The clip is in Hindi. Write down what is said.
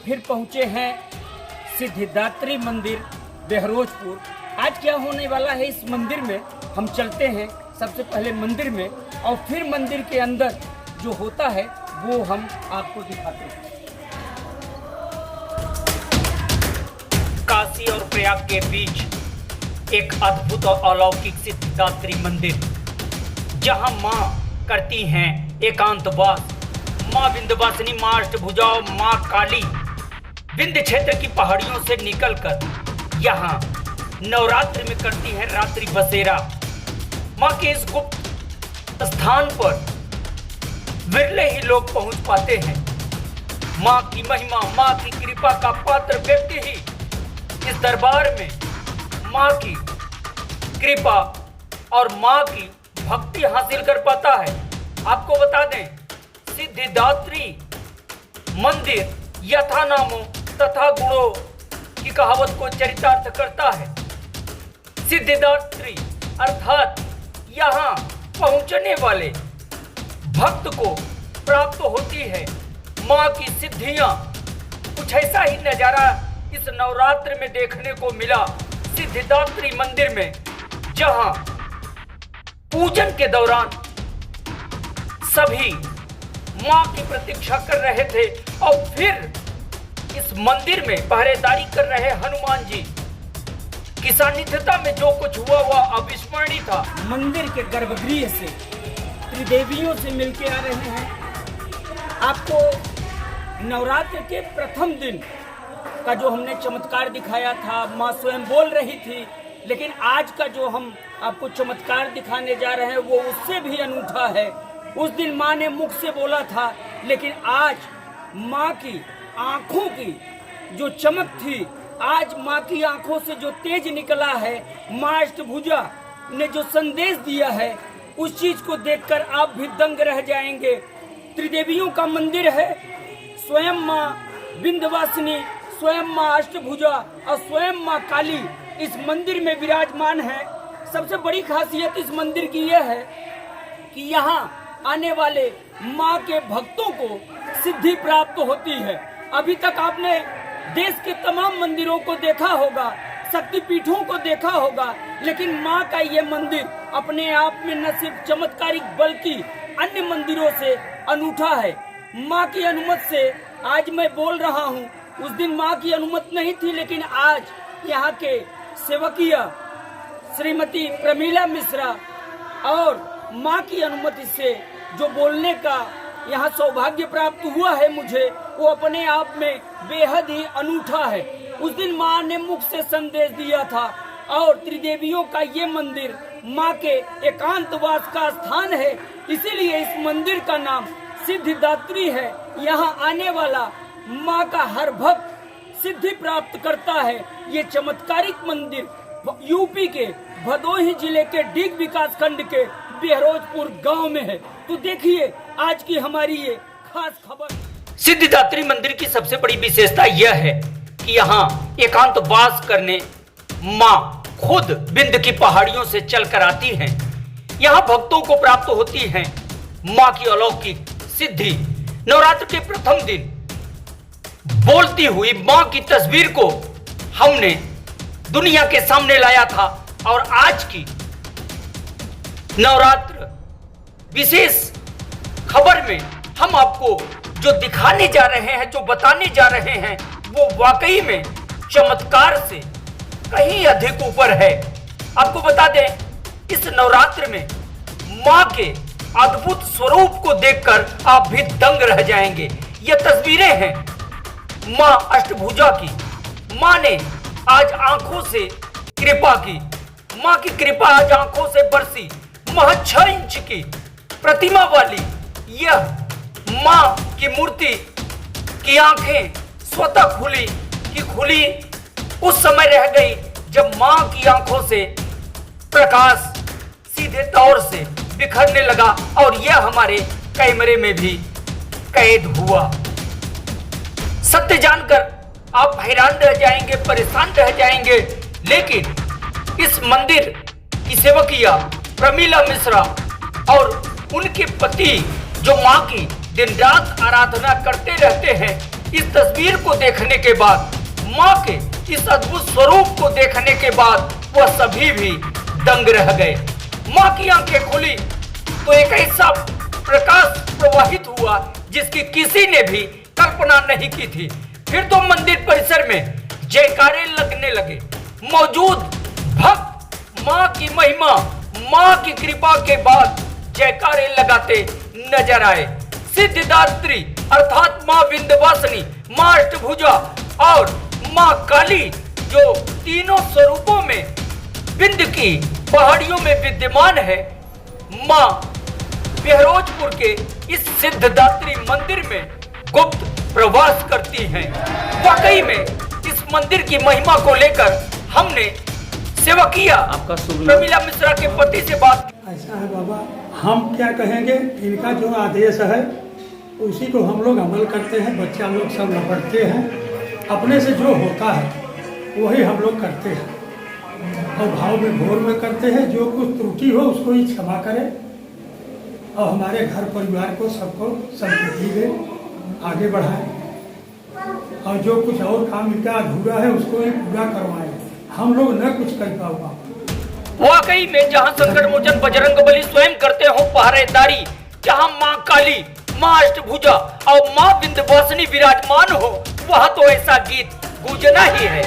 फिर पहुंचे हैं सिद्धिदात्री मंदिर बहरोजपुर। आज क्या होने वाला है इस मंदिर में, हम चलते हैं सबसे पहले मंदिर में और फिर मंदिर के अंदर जो होता है वो हम आपको दिखाते हैं। काशी और प्रयाग के बीच एक अद्भुत और अलौकिक सिद्धिदात्री मंदिर, जहां मां करती हैं एकांतवास। मां विंध्यवासिनी, मां अष्टभुजा, मां काली विंध्य क्षेत्र की पहाड़ियों से निकलकर यहाँ नवरात्र में करती है रात्रि बसेरा। मां के इस गुप्त स्थान पर विरले ही लोग पहुंच पाते हैं। मां की महिमा, मां की कृपा का पात्र व्यक्ति ही इस दरबार में मां की कृपा और मां की भक्ति हासिल कर पाता है। आपको बता दें, सिद्धिदात्री मंदिर यथा नामो तथा गुणों की कहावत को चरितार्थ करता है। सिद्धिदात्री अर्थात यहाँ पहुंचने वाले भक्त को प्राप्त होती है मां की सिद्धियां। कुछ ऐसा ही नजारा इस नवरात्र में देखने को मिला सिद्धिदात्री मंदिर में, जहां पूजन के दौरान सभी मां की प्रतीक्षा कर रहे थे और फिर इस मंदिर में पहरेदारी कर रहे हनुमान जी की सानिध्यता में जो कुछ हुआ वह अविस्मरणीय था। मंदिर के गर्भगृह से त्रिदेवियों से मिलके आ रहे हैं। आपको नवरात्र के प्रथम दिन का जो हमने चमत्कार दिखाया था, मां स्वयं बोल रही थी, लेकिन आज का जो हम आपको चमत्कार दिखाने जा रहे हैं वो उससे भी अनूठा है। उस दिन मां ने मुख से बोला था, लेकिन आज मां की आंखों की जो चमक थी, आज मां की आंखों से जो तेज निकला है, मां अष्टभुजा ने जो संदेश दिया है, उस चीज को देखकर आप भी दंग रह जाएंगे। त्रिदेवियों का मंदिर है, स्वयं मां विंध्यवासिनी, स्वयं मां अष्टभुजा और स्वयं मां काली इस मंदिर में विराजमान है। सबसे बड़ी खासियत इस मंदिर की यह है कि यहाँ आने वाले मां के भक्तों को सिद्धि प्राप्त होती है। अभी तक आपने देश के तमाम मंदिरों को देखा होगा, शक्तिपीठों को देखा होगा, लेकिन मां का ये मंदिर अपने आप में न सिर्फ चमत्कारिक बल्कि अन्य मंदिरों से अनूठा है। मां की अनुमति से आज मैं बोल रहा हूँ। उस दिन मां की अनुमति नहीं थी, लेकिन आज यहाँ के सेवकिया श्रीमती प्रमीला मिश्रा और मां की अनुमति से जो बोलने का यहाँ सौभाग्य प्राप्त हुआ है मुझे, वो अपने आप में बेहद ही अनूठा है। उस दिन मां ने मुख से संदेश दिया था और त्रिदेवियों का ये मंदिर मां के एकांतवास का स्थान है, इसीलिए इस मंदिर का नाम सिद्धिदात्री है। यहाँ आने वाला मां का हर भक्त सिद्धि प्राप्त करता है। ये चमत्कारिक मंदिर यूपी के भदोही जिले के डीग विकास खंड के बहरोजपुर गांव में है। तो देखिए आज की हमारी ये खास खबर। सिद्धिदात्री मंदिर की सबसे बड़ी विशेषता यह है कि यहाँ एकांत वास करने मां खुद विंध्य की पहाड़ियों से चलकर आती हैं। यहाँ भक्तों को प्राप्त होती है मां की अलौकिक सिद्धि। नवरात्र के प्रथम दिन बोलती हुई मां की तस्वीर को हमने दुनिया के सामने लाया था और आज की नवरात्र विशेष खबर में हम आपको जो दिखाने जा रहे हैं, जो बताने जा रहे हैं, वो वाकई में चमत्कार से कहीं अधिक ऊपर है। आपको बता दें, इस नवरात्र में मां के अद्भुत स्वरूप को देखकर आप भी दंग रह जाएंगे। ये तस्वीरें हैं मां अष्टभुजा की। मां ने आज आंखों से कृपा की, मां की कृपा आज आंखों से बरसी। महज 6 इंच की प्रतिमा वाली यह मां की मूर्ति की आंखें स्वतः खुली कि खुली उस समय रह गई जब मां की आंखों से प्रकाश सीधे तौर से बिखरने लगा और यह हमारे कैमरे में भी कैद हुआ। सत्य जानकर आप हैरान रह जाएंगे, परेशान रह जाएंगे, लेकिन इस मंदिर की सेवकिया प्रमीला मिश्रा और उनके पति जो मां की दिन रात आराधना करते रहते हैं, इस तस्वीर को देखने के बाद, माँ के इस अद्भुत स्वरूप को देखने के बाद वह सभी भी दंग रह गए। माँ की आंखें खुली तो एक ऐसा प्रकाश प्रवाहित हुआ जिसकी किसी ने भी कल्पना नहीं की थी। फिर तो मंदिर परिसर में जयकारे लगने लगे। मौजूद भक्त माँ की महिमा, माँ की कृपा के बाद जयकारे लगाते नजर आए। सिद्धिदात्री अर्थात माँ विंध्यवासिनी, माँ अष्टभुजा और माँ काली, जो तीनों स्वरूपों में विंध्य की पहाड़ियों में विद्यमान है, माँ बहरोजपुर के इस सिद्धिदात्री मंदिर में गुप्त प्रवास करती हैं। वाकई में इस मंदिर की महिमा को लेकर हमने सेवकिया प्रमिला मिश्रा के पति से बात। ऐसा है बाबा, हम क्या कहेंगे, इनका जो आदेश है उसी को हम लोग अमल करते हैं। बच्चा लोग सब लपटते हैं, अपने से जो होता है वही हम लोग करते हैं और भाव में भोर में करते हैं। जो कुछ त्रुटि हो उसको ही क्षमा करें और हमारे घर परिवार को सबको संतुष्टि दें, आगे बढ़ाएं और जो कुछ और काम इनका अधूरा है उसको ही पूरा करवाएं। हम लोग न कुछ कर पाओगा। वाकई में जहां संकट मोचन बजरंगबली स्वयं करते हो पहरेदारी, जहां मां काली, मां अष्टभुजा और मां विंध्यवासिनी विराजमान हो, वहां तो ऐसा गीत गूंजना ही है।